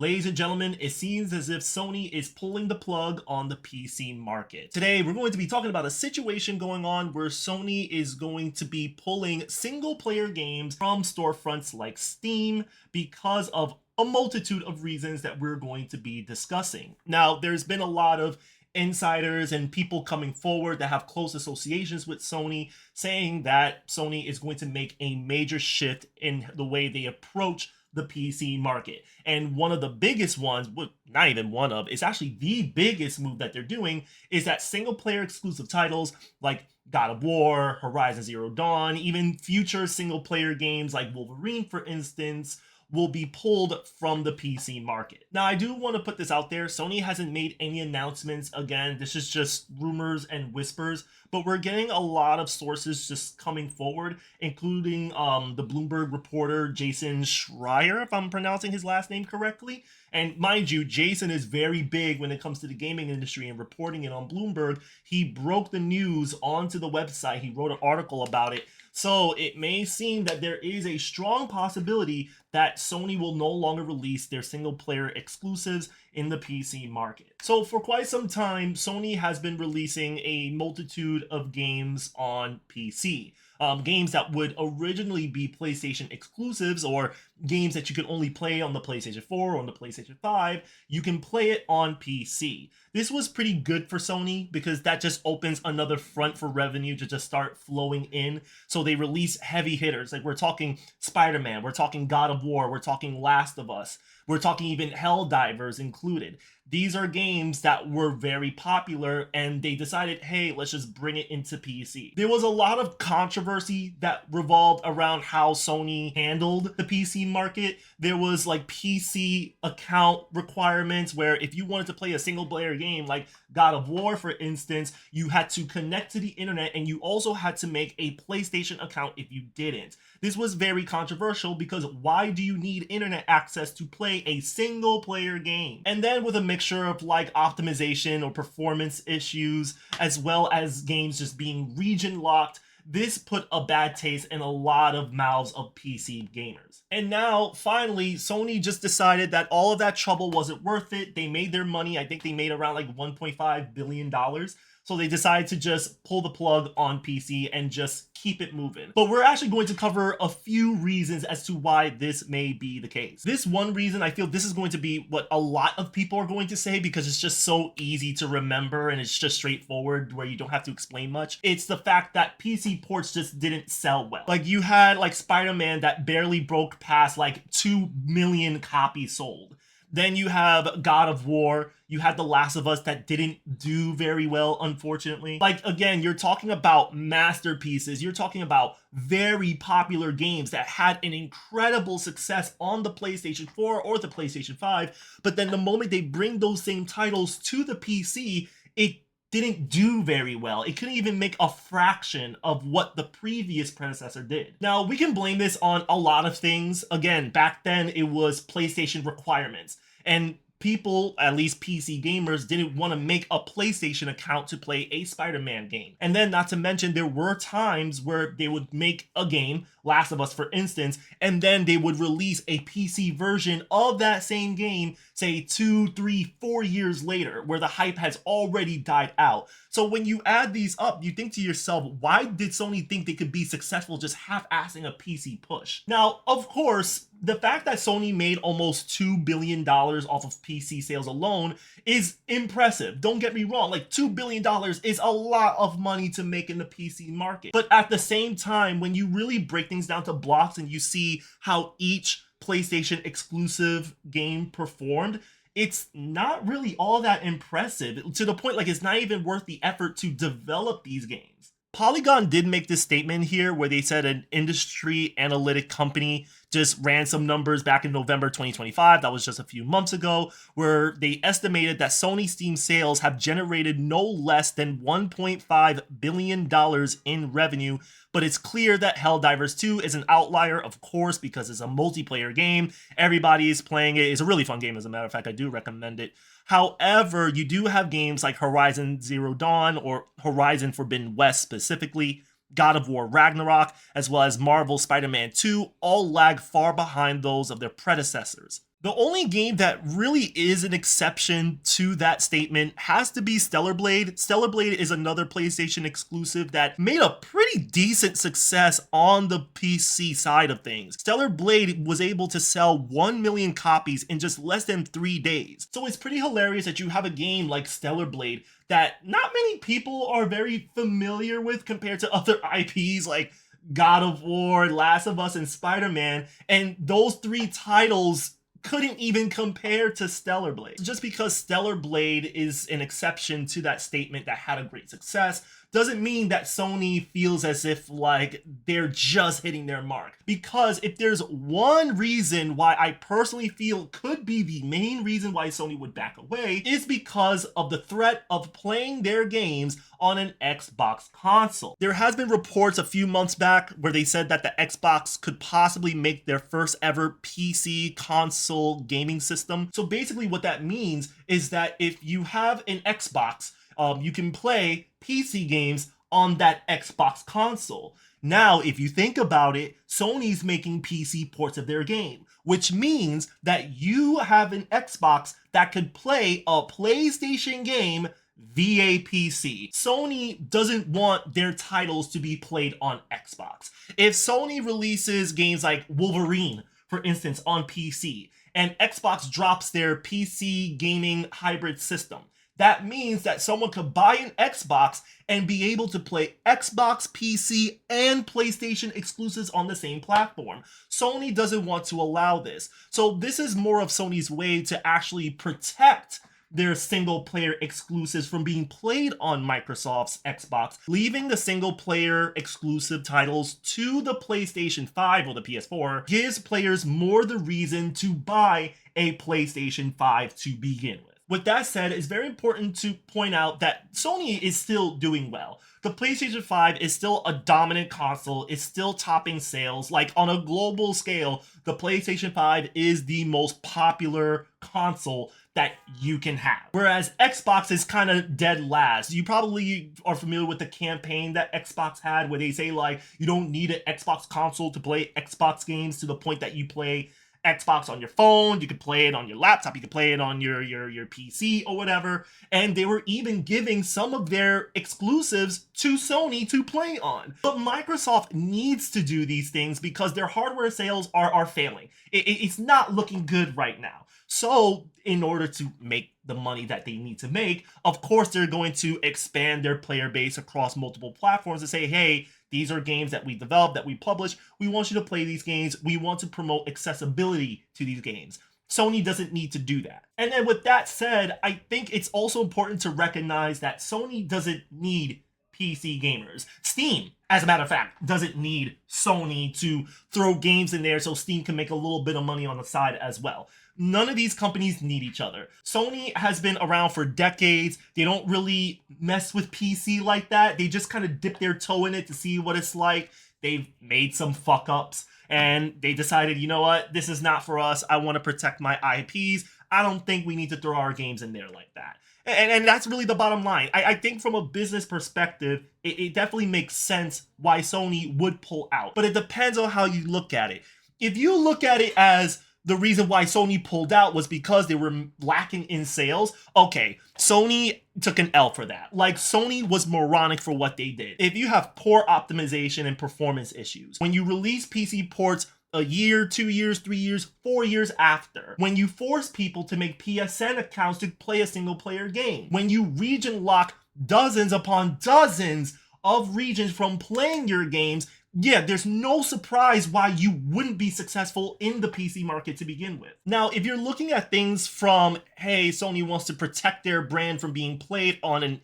Ladies and gentlemen, it seems as if Sony is pulling the plug on the PC market. Today, we're going to be talking about a situation going on where Sony is going to be pulling single-player games from storefronts like Steam because of a multitude of reasons that we're going to be discussing. Now, there's been a lot of insiders and people coming forward that have close associations with Sony saying that Sony is going to make a major shift in the way they approach the PC market. And one of the biggest ones, well, not even one of, it's actually the biggest move that they're doing, is that single player exclusive titles like God of War, Horizon Zero Dawn, even future single player games like Wolverine, for instance, will be pulled from the PC market. Now, I do want to put this out there. Sony hasn't made any announcements. Again, this is just rumors and whispers, but we're getting a lot of sources just coming forward, including the Bloomberg reporter, Jason Schreier, if I'm pronouncing his last name correctly. And mind you, Jason is very big when it comes to the gaming industry and reporting it on Bloomberg. He broke the news onto the website. He wrote an article about it. So it may seem that there is a strong possibility that Sony will no longer release their single player exclusives in the PC market. So for quite some time, Sony has been releasing a multitude of games on PC. Games that would originally be PlayStation exclusives, or games that you could only play on the PlayStation 4 or on the PlayStation 5, you can play it on PC. This was pretty good for Sony because that just opens another front for revenue to just start flowing in. So they release heavy hitters. Like we're talking Spider-Man, we're talking God of War, we're talking Last of Us, we're talking even Helldivers included. These are games that were very popular and they decided, hey, let's just bring it into PC. There was a lot of controversy that revolved around how Sony handled the PC market. There was like PC account requirements where if you wanted to play a single player game like God of War, for instance, you had to connect to the internet and you also had to make a PlayStation account if you didn't. This was very controversial because why do you need internet access to play a single player game? And then with a mixture of like optimization or performance issues, as well as games just being region locked, this put a bad taste in a lot of mouths of PC gamers. And now, finally, Sony just decided that all of that trouble wasn't worth it. They made their money. I think they made around like $1.5 billion. So they decided to just pull the plug on PC and just keep it moving. But we're actually going to cover a few reasons as to why this may be the case. This one reason, I feel this is going to be what a lot of people are going to say because it's just so easy to remember and it's just straightforward where you don't have to explain much. It's the fact that PC ports just didn't sell well. Like you had like Spider-Man that barely broke past like 2 million copies sold. Then you have God of War. You had The Last of Us that didn't do very well, unfortunately. Like, again, you're talking about masterpieces. You're talking about very popular games that had an incredible success on the PlayStation 4 or the PlayStation 5. But then the moment they bring those same titles to the PC, it didn't do very well. It couldn't even make a fraction of what the previous predecessor did. Now, we can blame this on a lot of things. Again, back then it was PlayStation requirements. And people, at least PC gamers, didn't want to make a PlayStation account to play a Spider-Man game. And then not to mention, there were times where they would make a game, Last of Us for instance, and then they would release a PC version of that same game, say 2, 3, 4 years later, where the hype has already died out. So when you add these up, you think to yourself, why did Sony think they could be successful just half-assing a PC push? Now, of course, the fact that Sony made almost $2 billion off of PC sales alone is impressive. Don't get me wrong, like $2 billion is a lot of money to make in the PC market. But at the same time, when you really break things down to blocks and you see how each PlayStation exclusive game performed, it's not really all that impressive, to the point like it's not even worth the effort to develop these games. Polygon did make this statement here where they said an industry analytic company just ran some numbers back in November 2025, that was just a few months ago, where they estimated that Sony Steam sales have generated no less than $1.5 billion in revenue. But it's clear that Helldivers 2 is an outlier, of course, because it's a multiplayer game. Everybody is playing it. It's a really fun game, as a matter of fact. I do recommend it. However, you do have games like Horizon Zero Dawn or Horizon Forbidden West specifically, God of War Ragnarok, as well as Marvel Spider-Man 2, all lag far behind those of their predecessors. The only game that really is an exception to that statement has to be Stellar Blade. Stellar Blade is another PlayStation exclusive that made a pretty decent success on the PC side of things. Stellar Blade was able to sell 1 million copies in just less than 3 days. So it's pretty hilarious that you have a game like Stellar Blade that not many people are very familiar with compared to other IPs like God of War, Last of Us, and Spider-Man, and those 3 titles couldn't even compare to Stellar Blade. Just because Stellar Blade is an exception to that statement that had a great success doesn't mean that Sony feels as if like they're just hitting their mark. Because if there's one reason why I personally feel could be the main reason why Sony would back away is because of the threat of playing their games on an Xbox console. There has been reports a few months back where they said that the Xbox could possibly make their first ever PC console gaming system. So basically what that means is that if you have an Xbox, you can play PC games on that Xbox console. Now, if you think about it, Sony's making PC ports of their game, which means that you have an Xbox that could play a PlayStation game via PC. Sony doesn't want their titles to be played on Xbox. If Sony releases games like Wolverine, for instance, on PC, and Xbox drops their PC gaming hybrid system, that means that someone could buy an Xbox and be able to play Xbox, PC, and PlayStation exclusives on the same platform. Sony doesn't want to allow this. So this is more of Sony's way to actually protect their single-player exclusives from being played on Microsoft's Xbox, leaving the single-player exclusive titles to the PlayStation 5 or the PS4 gives players more the reason to buy a PlayStation 5 to begin with. With that said, it's very important to point out that Sony is still doing well. The PlayStation 5 is still a dominant console, it's still topping sales. Like on a global scale, the PlayStation 5 is the most popular console that you can have. Whereas Xbox is kind of dead last. You probably are familiar with the campaign that Xbox had where they say like, you don't need an Xbox console to play Xbox games to the point that you play Xbox on your phone, you could play it on your laptop, you could play it on your PC or whatever, and they were even giving some of their exclusives to Sony to play on. But Microsoft needs to do these things because their hardware sales are failing. It's not looking good right now. So in order to make the money that they need to make, of course they're going to expand their player base across multiple platforms and say, hey, these are games that we developed, that we publish. We want you to play these games. We want to promote accessibility to these games. Sony doesn't need to do that. And then with that said, I think it's also important to recognize that Sony doesn't need PC gamers. Steam, as a matter of fact, doesn't need Sony to throw games in there so Steam can make a little bit of money on the side as well. None of these companies need each other. Sony has been around for decades. They don't really mess with PC like that. They just kind of dip their toe in it to see what it's like. They've made some fuck ups and they decided, you know what, this is not for us. I want to protect my IPs. I don't think we need to throw our games in there like that. And that's really the bottom line. I think from a business perspective, it definitely makes sense why Sony would pull out. But it depends on how you look at it. If you look at it as the reason why Sony pulled out was because they were lacking in sales, okay, Sony took an L for that. Like, Sony was moronic for what they did. If you have poor optimization and performance issues, when you release PC ports a year, 2 years, 3 years, 4 years after, when you force people to make PSN accounts to play a single player game, when you region lock dozens upon dozens of regions from playing your games, yeah, there's no surprise why you wouldn't be successful in the PC market to begin with. Now, if you're looking at things from, hey, Sony wants to protect their brand from being played on an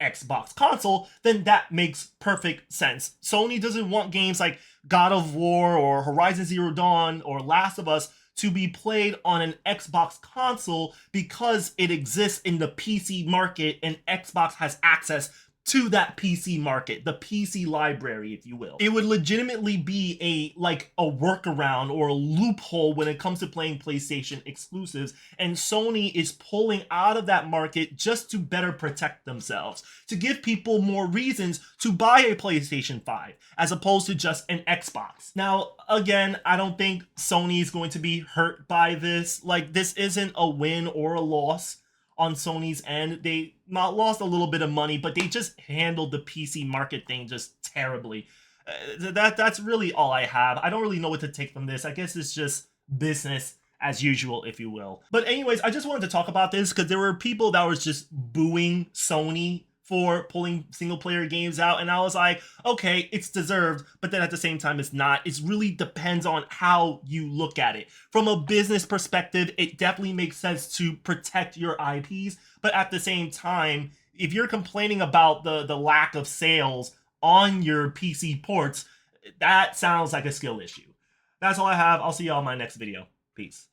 Xbox console, then that makes perfect sense. Sony doesn't want games like God of War or Horizon Zero Dawn or Last of Us to be played on an Xbox console because it exists in the PC market and Xbox has access to that PC market, the PC library, if you will. It would legitimately be a workaround or a loophole when it comes to playing PlayStation exclusives, and Sony is pulling out of that market just to better protect themselves, to give people more reasons to buy a PlayStation 5 as opposed to just an Xbox. Now, again, I don't think Sony is going to be hurt by this. Like, this isn't a win or a loss on Sony's end. They not lost a little bit of money, but they just handled the PC market thing just terribly. That's really all I have. I don't really know what to take from this. I guess it's just business as usual, if you will. But anyways, I just wanted to talk about this because there were people that was just booing Sony for pulling single player games out, and I was like, okay, it's deserved, but then at the same time it's not. It really depends on how you look at it. From a business perspective, it definitely makes sense to protect your IPs, but at the same time, if you're complaining about the lack of sales on your PC ports, that sounds like a skill issue. That's all I have. I'll see y'all in my next video. Peace.